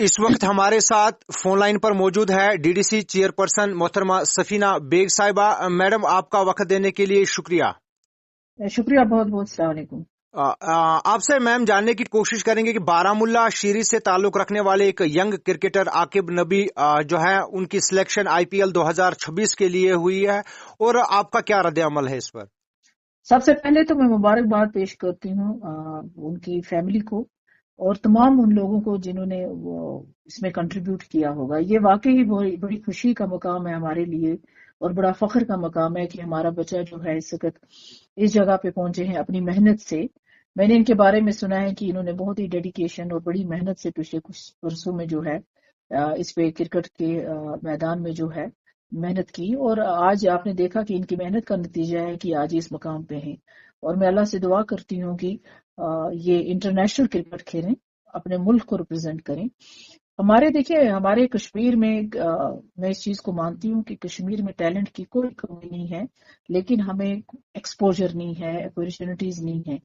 اس وقت ہمارے ساتھ فون لائن پر موجود ہے ڈی ڈی سی چیئرپرسن محترمہ سفینہ بیگ صاحبہ. میڈم آپ کا وقت دینے کے لیے شکریہ. شکریہ بہت بہت. السلام علیکم. آپ سے میم جاننے کی کوشش کریں گے کہ بارہمولہ شیری سے تعلق رکھنے والے ایک ینگ کرکٹر عاقب نبی جو ہے ان کی سلیکشن IPL 2026 کے لیے ہوئی ہے اور آپ کا کیا رد عمل ہے اس پر؟ سب سے پہلے تو میں مبارکباد پیش کرتی ہوں ان کی فیملی کو اور تمام ان لوگوں کو جنہوں نے اس میں کنٹریبیوٹ کیا ہوگا. یہ واقعی بڑی خوشی کا مقام ہے ہمارے لیے اور بڑا فخر کا مقام ہے کہ ہمارا بچہ جو ہے اس وقت اس جگہ پہ پہنچے ہیں اپنی محنت سے. میں نے ان کے بارے میں سنا ہے کہ انہوں نے بہت ہی ڈیڈیکیشن اور بڑی محنت سے پچھلے کچھ برسوں میں جو ہے اس پہ کرکٹ کے میدان میں جو ہے محنت کی اور آج آپ نے دیکھا کہ ان کی محنت کا نتیجہ ہے کہ آج اس مقام پہ ہیں. اور میں اللہ سے دعا کرتی ہوں کہ یہ انٹرنیشنل کرکٹ کھیلیں, اپنے ملک کو ریپرزینٹ کریں. ہمارے کشمیر میں میں اس چیز کو مانتی ہوں کہ کشمیر میں ٹیلنٹ کی کوئی کمی نہیں ہے, لیکن ہمیں ایکسپوجر نہیں ہے, اپرچونٹیز نہیں ہے.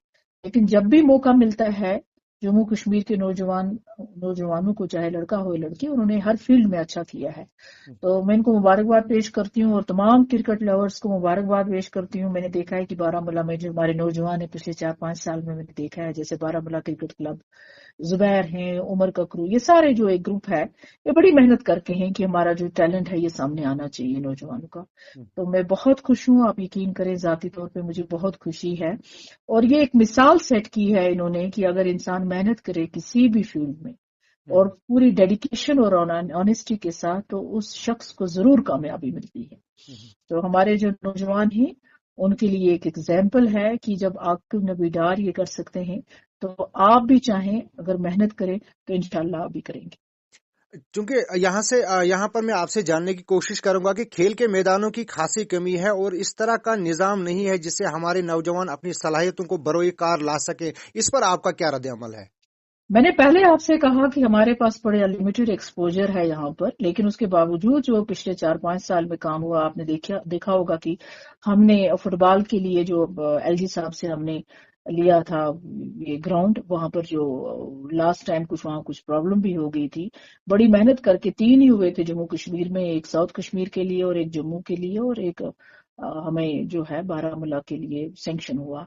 لیکن جب بھی موقع ملتا ہے جموں کشمیر کے نوجوانوں کو, چاہے لڑکا ہو یا لڑکی, انہوں نے ہر فیلڈ میں اچھا کیا ہے. تو میں ان کو مبارکباد پیش کرتی ہوں اور تمام کرکٹ لورز کو مبارکباد پیش کرتی ہوں. میں نے دیکھا ہے کہ بارہمولہ میں جو ہمارے نوجوان ہیں پچھلے 4-5 سال میں نے دیکھا ہے, جیسے بارہمولہ کرکٹ کلب, زبیر ہیں, عمر ککرو, یہ سارے جو ایک گروپ ہے یہ بڑی محنت کرتے ہیں کہ ہمارا جو ٹیلنٹ ہے یہ سامنے آنا چاہیے نوجوانوں کا. تو میں بہت خوش ہوں, آپ یقین کریں ذاتی طور پہ مجھے بہت خوشی ہے. اور یہ ایک مثال سیٹ کی ہے انہوں نے کہ اگر انسان محنت کرے کسی بھی فیلڈ میں اور پوری ڈیڈیکیشن اور آنےسٹی کے ساتھ, تو اس شخص کو ضرور کامیابی ملتی ہے. تو ہمارے جو نوجوان ہیں ان کے لیے ایک ایگزامپل ہے کہ جب عاقب نبی ڈار یہ کر سکتے ہیں تو آپ بھی چاہیں اگر محنت کریں تو انشاءاللہ آپ بھی کریں گے. چونکہ یہاں پر میں آپ سے جاننے کی کوشش کروں گا کہ کھیل کے میدانوں کی خاصی کمی ہے اور اس طرح کا نظام نہیں ہے جس سے ہمارے نوجوان اپنی صلاحیتوں کو بروئے کار لا سکے. اس پر آپ کا کیا رد عمل ہے؟ میں نے پہلے آپ سے کہا کہ ہمارے پاس بڑے لمیٹڈ ایکسپوجر ہے یہاں پر, لیکن اس کے باوجود جو پچھلے 4-5 سال میں کام ہوا, آپ نے دیکھا ہوگا کہ ہم نے فٹ بال کے لیے جو LG صاحب سے ہم نے لیا تھا یہ گراؤنڈ, وہاں پر جو لاسٹ ٹائم وہاں کچھ پرابلم بھی ہو گئی تھی. بڑی محنت کر کے 3 ہی ہوئے تھے جموں کشمیر میں, ایک ساؤتھ کشمیر کے لیے اور ایک جموں کے لیے اور ایک ہمیں جو ہے بارہمولہ کے لیے سینکشن ہوا.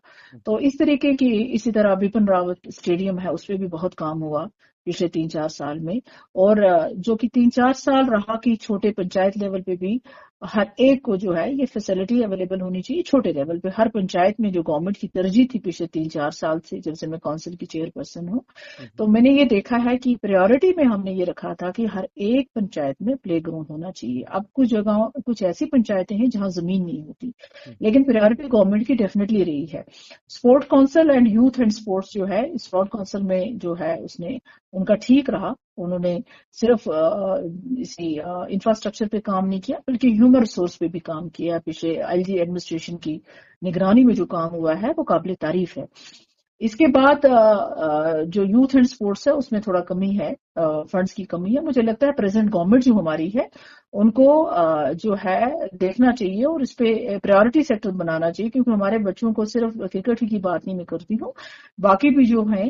تو اس طریقے کی اسی طرح بپن راوت اسٹیڈیم ہے, اس پہ بھی بہت کام ہوا پچھلے 3-4 سال میں. اور جو کہ 3-4 سال رہا کہ چھوٹے پنچایت لیول پہ بھی ہر ایک کو جو ہے یہ فیسلٹی اویلیبل ہونی چاہیے. چھوٹے لیول پہ ہر پنچایت میں جو گورنمنٹ کی ترجیح تھی پچھلے 3-4 سال سے, جب سے میں کونسل کی چیئرپرسن ہوں, تو میں نے یہ دیکھا ہے کہ پریورٹی میں ہم نے یہ رکھا تھا کہ ہر ایک پنچایت میں پلے گراؤنڈ ہونا چاہیے. اب کچھ جگہوں کچھ ایسی پنچایتیں ہیں جہاں زمین نہیں ہوتی, لیکن پریورٹی گورنمنٹ کی ڈیفینیٹلی رہی ہے. Sport council and youth and sports جو ہے, اسپورٹ کونسل میں جو ہے اس نے ان کا ٹھیک رہا. انہوں نے صرف اسی انفراسٹرکچر پہ کام نہیں کیا بلکہ ہیومن ریسورس پہ بھی کام کیا. پچھلے LG ایڈمنسٹریشن کی نگرانی میں جو کام ہوا ہے وہ قابل تعریف ہے. اس کے بعد جو یوتھ اینڈ سپورٹس ہے اس میں تھوڑا کمی ہے, فنڈز کی کمی ہے. مجھے لگتا ہے پریزنٹ گورنمنٹ جو ہماری ہے ان کو جو ہے دیکھنا چاہیے اور اس پہ پریورٹی سیکٹر بنانا چاہیے, کیونکہ ہمارے بچوں کو صرف کرکٹ ہی کی بات نہیں میں کرتی ہوں, باقی بھی جو ہیں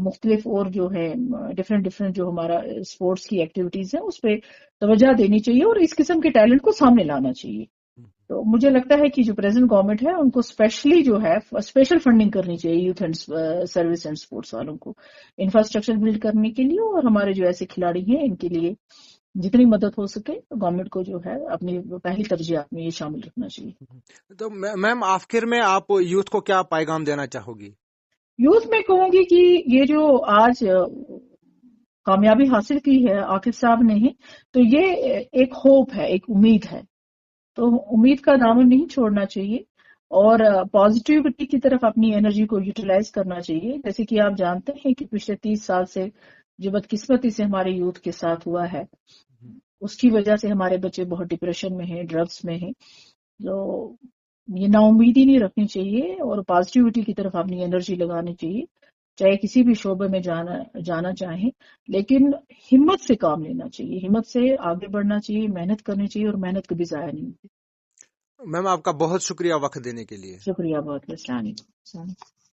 مختلف اور جو ہیں ڈفرینٹ جو ہمارا اسپورٹس کی ایکٹیویٹیز ہیں اس پہ توجہ دینی چاہیے اور اس قسم کے ٹیلنٹ کو سامنے لانا چاہیے. تو مجھے لگتا ہے کہ جو پریزنٹ گورنمنٹ ہے ان کو اسپیشلی جو ہے اسپیشل فنڈنگ کرنی چاہیے youth and service and sports والوں کو, انفراسٹرکچر بلڈ کرنے کے لیے, اور ہمارے جو ایسے کھلاڑی ہیں ان کے لیے جتنی مدد ہو سکے گورنمنٹ کو جو ہے اپنی پہلی ترجیحات میں یہ شامل رکھنا چاہیے. تو میم آخر میں آپ یوتھ کو کیا پیغام دینا چاہو گی؟ یوتھ میں کہوں گی کہ یہ جو آج کامیابی حاصل کی ہے عاقب صاحب نے, تو یہ ایک ہوپ ہے, ایک امید ہے. تو امید کا دامن نہیں چھوڑنا چاہیے اور پازیٹیوٹی کی طرف اپنی انرجی کو یوٹیلائز کرنا چاہیے. جیسے کہ آپ جانتے ہیں کہ پچھلے 30 سال سے جو بدقسمتی سے ہمارے یوتھ کے ساتھ ہوا ہے اس کی وجہ سے ہمارے بچے بہت ڈپریشن میں ہیں, ڈرگس میں ہیں. تو یہ نا امیدی نہیں رکھنی چاہیے اور پازیٹیوٹی کی طرف اپنی انرجی لگانی چاہیے, چاہے کسی بھی شعبے میں جانا چاہیں, لیکن ہمت سے کام لینا چاہیے, ہمت سے آگے بڑھنا چاہیے, محنت کرنی چاہیے اور محنت کبھی ضائع نہیں ہوتی. میم آپ کا بہت شکریہ وقت دینے کے لیے. شکریہ بہت. السلام علیکم.